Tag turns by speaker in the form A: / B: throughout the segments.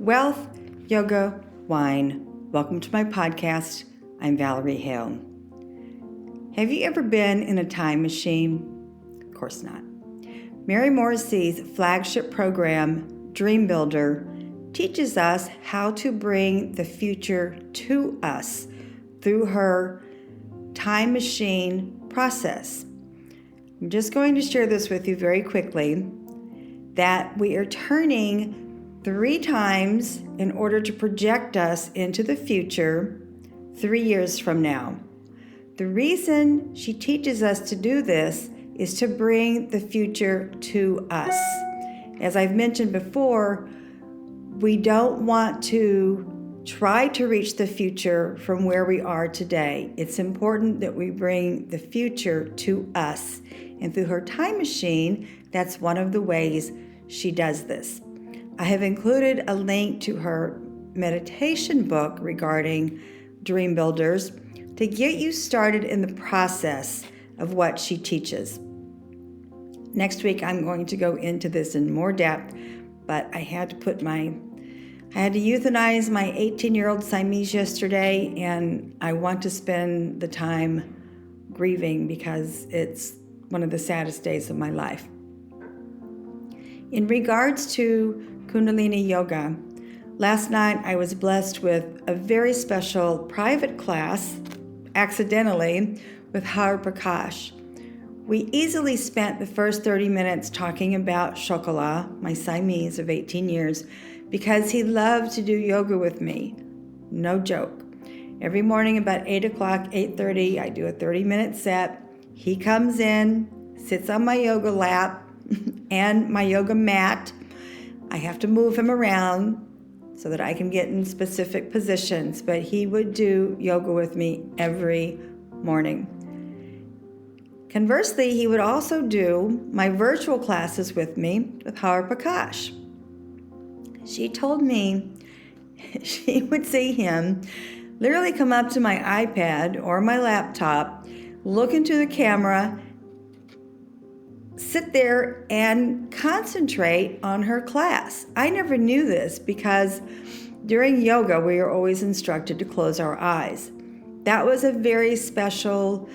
A: Wealth, yoga, wine. Welcome to my podcast. I'm Valerie Hale. Have you ever been in a time machine? Of course not. Mary Morrissey's flagship program, Dream Builder, teaches us how to bring the future to us through her time machine process. I'm just going to share this with you very quickly, that we are turning 3 times in order to project us into the future 3 years from now. The reason she teaches us to do this is to bring the future to us. As I've mentioned before, we don't want to try to reach the future from where we are today. It's important that we bring the future to us. And through her time machine, that's one of the ways she does this. I have included a link to her meditation book regarding Dream Builders to get you started in the process of what she teaches. Next week, I'm going to go into this in more depth, but I had to euthanize my 18-year-old Siamese yesterday, and I want to spend the time grieving because it's one of the saddest days of my life. In regards to Kundalini Yoga, last night I was blessed with a very special private class, accidentally, with arrgghh. We easily spent the first 30 minutes talking about Chocolat, my Siamese of 18 years, because he loved to do yoga with me. No joke. Every morning about 8 o'clock, 8:30, I do a 30-minute set. He comes in, sits on my yoga lap and my yoga mat. I have to move him around so that I can get in specific positions, but he would do yoga with me every morning. Conversely, he would also do my virtual classes with me with arrgghh. She told me she would see him literally come up to my iPad or my laptop, look into the camera, sit there and concentrate on her class. I never knew this because during yoga, we are always instructed to close our eyes. That was a very special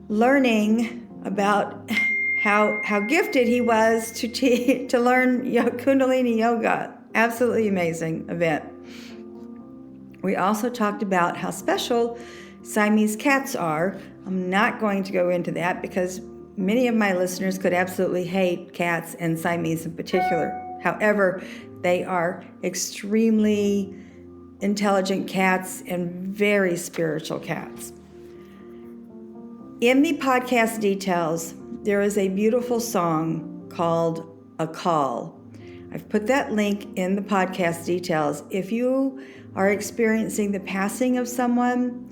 A: learning about how gifted he was to learn Kundalini Yoga. Absolutely amazing event. We also talked about how special Siamese cats are. I'm not going to go into that because many of my listeners could absolutely hate cats and Siamese in particular. However, they are extremely intelligent cats and very spiritual cats. In the podcast details, there is a beautiful song called A Call. I've put that link in the podcast details. If you are experiencing the passing of someone,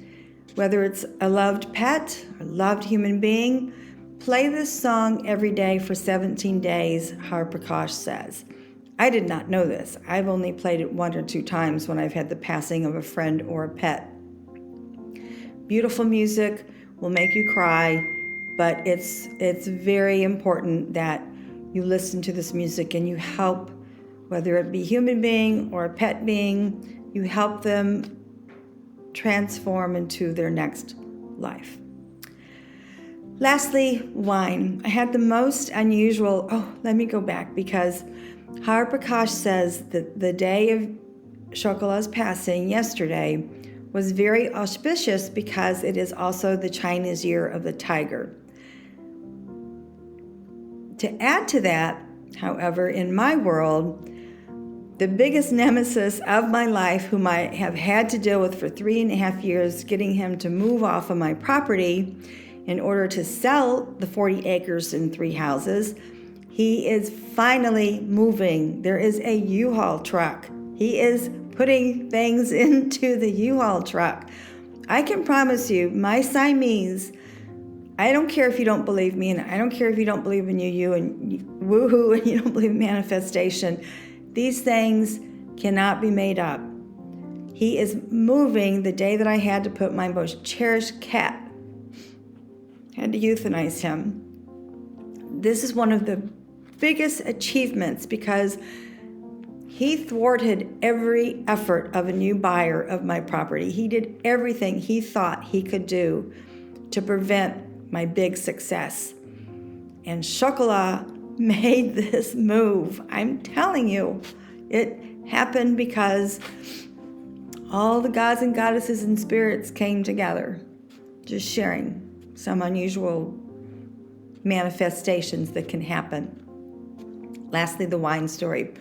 A: whether it's a loved pet or loved human being, play this song every day for 17 days, arrgghh says. I did not know this. I've only played it 1 or 2 times when I've had the passing of a friend or a pet. Beautiful music, will make you cry, but it's very important that you listen to this music and you help, whether it be a human being or a pet being, you help them transform into their next life. Lastly, wine. I had the most unusual, let me go back because arrgghh says that the day of Chocolat's passing yesterday was very auspicious because it is also the Chinese year of the tiger. To add to that, however, in my world, the biggest nemesis of my life, whom I have had to deal with for 3.5 years, getting him to move off of my property in order to sell the 40 acres and 3 houses, he is finally moving. There is a U-Haul truck. He is putting things into the U-Haul truck. I can promise you, my Siamese, I don't care if you don't believe me, and I don't care if you don't believe in you and woohoo, and you don't believe in manifestation. These things cannot be made up. He is moving the day that I had to put my most cherished cat, had to euthanize him. This is one of the biggest achievements because He thwarted every effort of a new buyer of my property. He did everything he thought he could do to prevent my big success. And Chocolat made this move. I'm telling you, it happened because all the gods and goddesses and spirits came together, just sharing some unusual manifestations that can happen. Lastly, the wine story.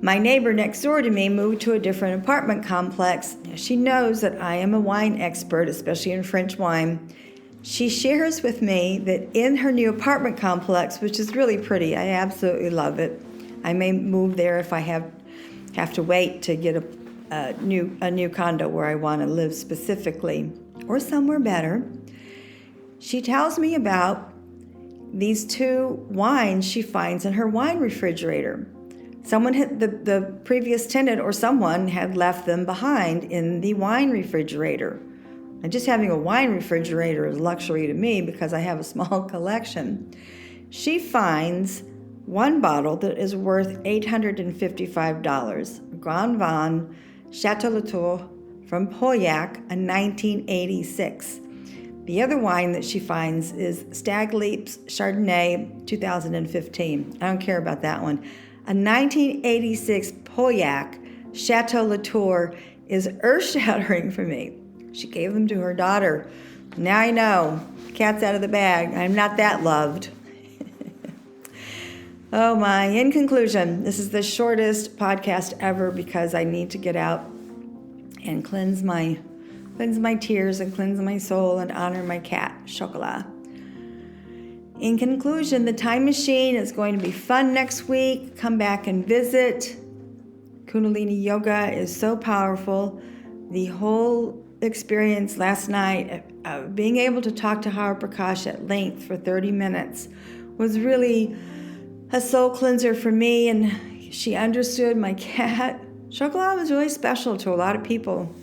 A: My neighbor next door to me moved to a different apartment complex. She knows that I am a wine expert, especially in French wine. She shares with me that in her new apartment complex, which is really pretty, I absolutely love it. I may move there if I have to wait to get a new condo where I want to live specifically, or somewhere better. She tells me about these 2 wines she finds in her wine refrigerator. The previous tenant or someone had left them behind in the wine refrigerator. And just having a wine refrigerator is luxury to me because I have a small collection. She finds 1 bottle that is worth $855, Grand Vin Chateau Latour from Pauillac, a 1986. The other wine that she finds is Stag Leap's Chardonnay 2015. I don't care about that one. A 1986 Pauillac Chateau Latour is earth-shattering for me. She gave them to her daughter. Now I know. Cat's out of the bag. I'm not that loved. Oh my. In conclusion, this is the shortest podcast ever because I need to get out and cleanse my tears and cleanse my soul and honor my cat, Chocolat. In conclusion, the time machine is going to be fun next week. Come back and visit. Kundalini Yoga is so powerful. The whole experience last night of being able to talk to Hara Prakash at length for 30 minutes was really a soul cleanser for me, and she understood my cat. Chocolat was really special to a lot of people.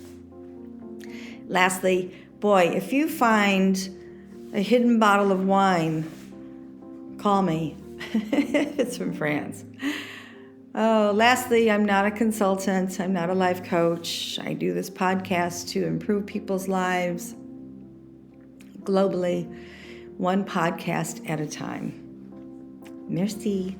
A: Lastly, boy, if you find a hidden bottle of wine, call me. It's from France. Oh, lastly, I'm not a consultant. I'm not a life coach. I do this podcast to improve people's lives globally, one podcast at a time. Merci.